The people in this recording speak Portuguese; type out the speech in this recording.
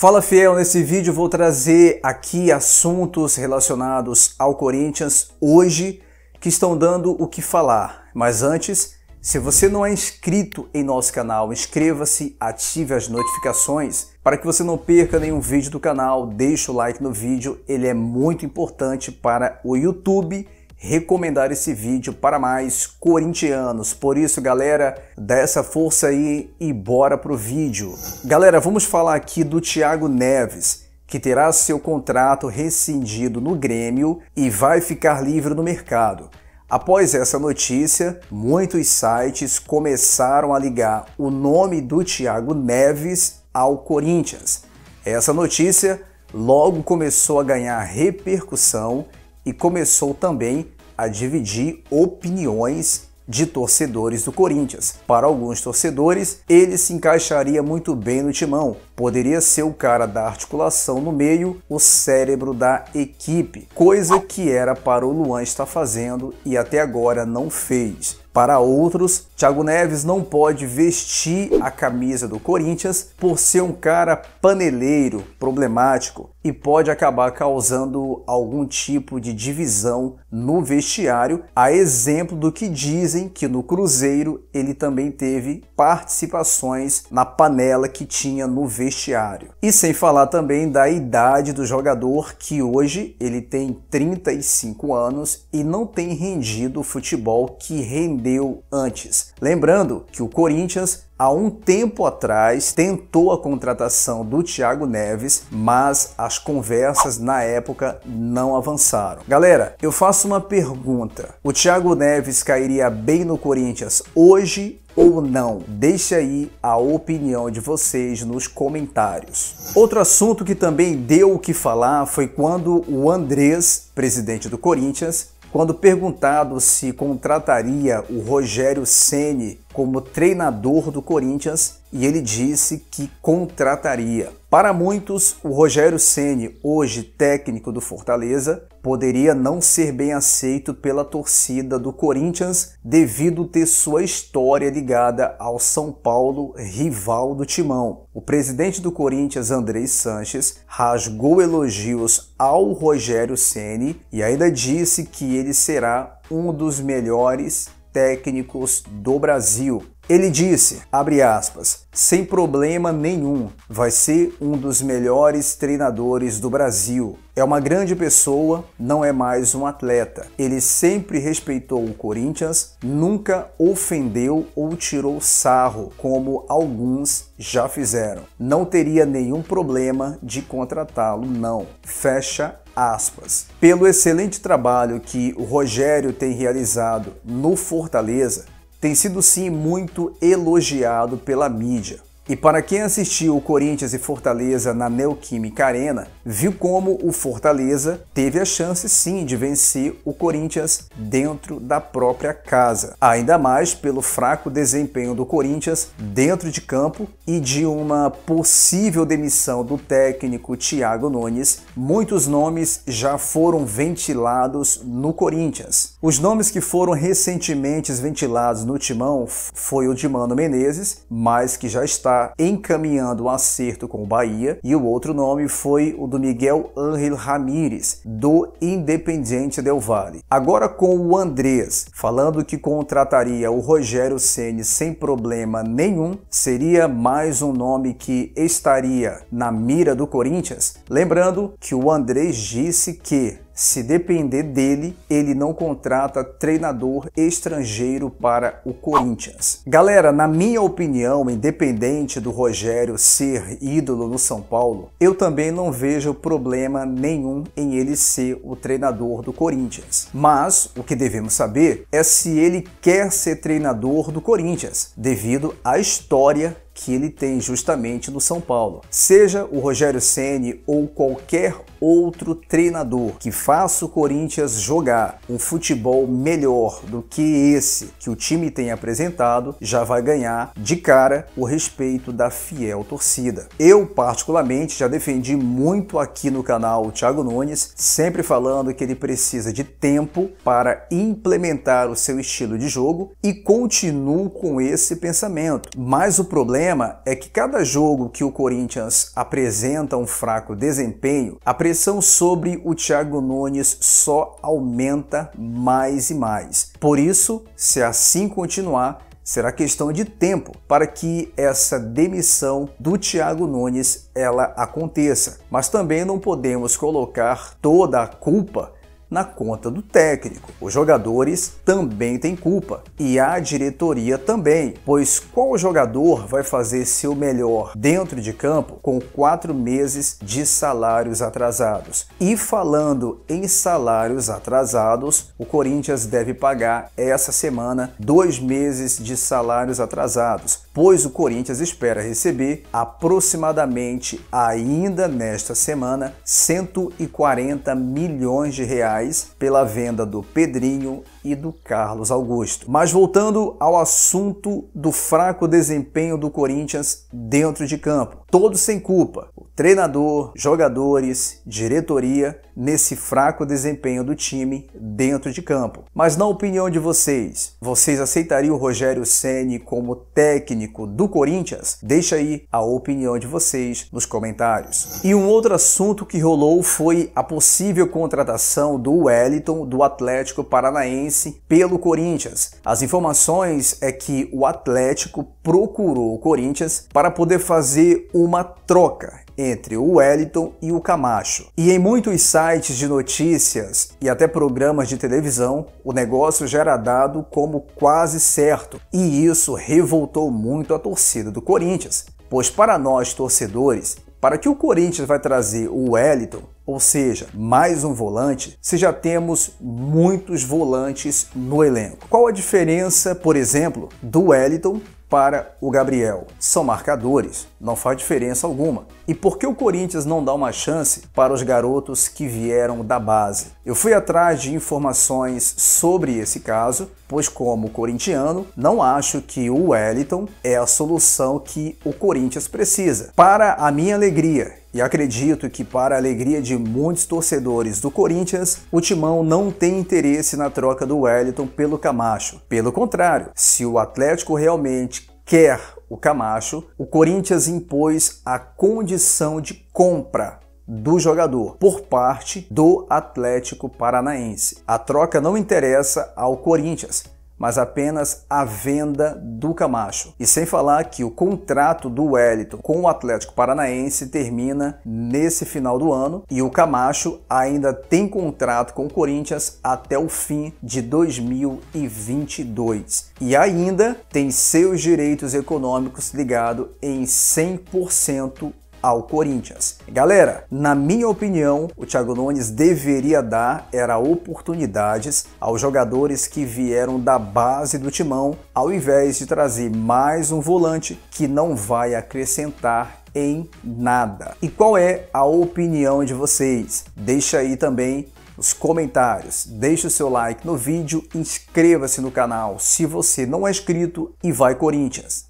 Fala fiel, nesse vídeo vou trazer aqui assuntos relacionados ao Corinthians hoje que estão dando o que falar. Mas antes, se você não é inscrito em nosso canal, inscreva-se, ative as notificações para que você não perca nenhum vídeo do canal. Deixa o like no vídeo, ele é muito importante para o YouTube recomendar esse vídeo para mais corintianos. Por isso, galera, dá essa força aí e bora pro vídeo. Galera, vamos falar aqui do Thiago Neves, que terá seu contrato rescindido no Grêmio e vai ficar livre no mercado. Após essa notícia, muitos sites começaram a ligar o nome do Thiago Neves ao Corinthians. Essa notícia logo começou a ganhar repercussão e começou também a dividir opiniões de torcedores do Corinthians. Para alguns torcedores, ele se encaixaria muito bem no timão. Poderia ser o cara da articulação no meio, o cérebro da equipe, coisa que era para o Luan estar fazendo e até agora não fez. Para outros, Thiago Neves não pode vestir a camisa do Corinthians por ser um cara paneleiro, problemático e pode acabar causando algum tipo de divisão no vestiário, a exemplo do que dizem que no Cruzeiro ele também teve participações na panela que tinha no vestiário. E sem falar também da idade do jogador, que hoje ele tem 35 anos e não tem rendido o futebol que rendeu antes. Lembrando que o Corinthians há um tempo atrás tentou a contratação do Thiago Neves, mas as conversas na época não avançaram. Galera, eu faço uma pergunta: o Thiago Neves cairia bem no Corinthians hoje ou não? Deixe aí a opinião de vocês nos comentários. Outro assunto que também deu o que falar foi quando o Andrés, presidente do Corinthians, quando perguntado se contrataria o Rogério Ceni como treinador do Corinthians, e ele disse que contrataria. Para muitos, o Rogério Ceni, hoje técnico do Fortaleza, poderia não ser bem aceito pela torcida do Corinthians devido ter sua história ligada ao São Paulo, rival do Timão. O presidente do Corinthians, Andrés Sanches, rasgou elogios ao Rogério Ceni e ainda disse que ele será um dos melhores técnicos do Brasil. Ele disse, abre aspas, sem problema nenhum, vai ser um dos melhores treinadores do Brasil. É uma grande pessoa, não é mais um atleta. Ele sempre respeitou o Corinthians, nunca ofendeu ou tirou sarro, como alguns já fizeram. Não teria nenhum problema de contratá-lo, não. Fecha aspas. Pelo excelente trabalho que o Rogério tem realizado no Fortaleza, tem sido sim muito elogiado pela mídia. E para quem assistiu o Corinthians e Fortaleza na Neoquímica Arena, viu como o Fortaleza teve a chance sim de vencer o Corinthians dentro da própria casa. Ainda mais pelo fraco desempenho do Corinthians dentro de campo e de uma possível demissão do técnico Thiago Nunes. Muitos nomes já foram ventilados no Corinthians. Os nomes que foram recentemente ventilados no Timão foi o de Mano Menezes, mas que já está encaminhando um acerto com o Bahia, e o outro nome foi o do Miguel Ángel Ramírez, do Independiente del Valle. Agora com o Andrés falando que contrataria o Rogério Ceni sem problema nenhum, seria mais um nome que estaria na mira do Corinthians. Lembrando que o Andrés disse que se depender dele, ele não contrata treinador estrangeiro para o Corinthians. Galera, na minha opinião, independente do Rogério ser ídolo no São Paulo, eu também não vejo problema nenhum em ele ser o treinador do Corinthians. Mas o que devemos saber é se ele quer ser treinador do Corinthians, devido à história que ele tem justamente no São Paulo. Seja o Rogério Ceni ou qualquer outro treinador que faça o Corinthians jogar um futebol melhor do que esse que o time tem apresentado, já vai ganhar de cara o respeito da fiel torcida. Eu, particularmente, já defendi muito aqui no canal o Thiago Nunes, sempre falando que ele precisa de tempo para implementar o seu estilo de jogo, e continuo com esse pensamento. Mas o problema problema é que cada jogo que o Corinthians apresenta um fraco desempenho, a pressão sobre o Thiago Nunes só aumenta mais e mais. Por isso, se assim continuar, será questão de tempo para que essa demissão do Thiago Nunes ela aconteça. Mas também não podemos colocar toda a culpa na conta do técnico. Os jogadores também têm culpa e a diretoria também, pois qual jogador vai fazer seu melhor dentro de campo com 4 meses de salários atrasados? E falando em salários atrasados, o Corinthians deve pagar essa semana 2 meses de salários atrasados, pois o Corinthians espera receber aproximadamente ainda nesta semana 140 milhões de reais pela venda do Pedrinho e do Carlos Augusto. Mas voltando ao assunto do fraco desempenho do Corinthians dentro de campo, todos sem culpa, o treinador, jogadores, diretoria, nesse fraco desempenho do time dentro de campo. Mas na opinião de vocês, vocês aceitariam o Rogério Ceni como técnico do Corinthians? Deixa aí a opinião de vocês nos comentários. E um outro assunto que rolou foi a possível contratação do Wellington do Atlético Paranaense pelo Corinthians. As informações é que o Atlético procurou o Corinthians para poder fazer uma troca entre o Wellington e o Camacho. E em muitos sites de notícias e até programas de televisão, o negócio já era dado como quase certo. E isso revoltou muito a torcida do Corinthians, pois para nós torcedores, para que o Corinthians vai trazer o Wellington, ou seja, mais um volante, se já temos muitos volantes no elenco. Qual a diferença, por exemplo, do Wellington para o Gabriel? São marcadores, não faz diferença alguma. E por que o Corinthians não dá uma chance para os garotos que vieram da base? Eu fui atrás de informações sobre esse caso, pois como corintiano, não acho que o Wellington é a solução que o Corinthians precisa. Para a minha alegria, e acredito que para a alegria de muitos torcedores do Corinthians, o Timão não tem interesse na troca do Wellington pelo Camacho. Pelo contrário, se o Atlético realmente quer o Camacho, o Corinthians impôs a condição de compra do jogador por parte do Atlético Paranaense. A troca não interessa ao Corinthians, mas apenas a venda do Camacho. E sem falar que o contrato do Wellington com o Atlético Paranaense termina nesse final do ano e o Camacho ainda tem contrato com o Corinthians até o fim de 2022. E ainda tem seus direitos econômicos ligados em 100% ao Corinthians. Galera, na minha opinião, o Thiago Nunes deveria dar oportunidades aos jogadores que vieram da base do Timão, ao invés de trazer mais um volante que não vai acrescentar em nada. E qual é a opinião de vocês? Deixa aí também nos comentários, deixe o seu like no vídeo, inscreva-se no canal se você não é inscrito e vai Corinthians!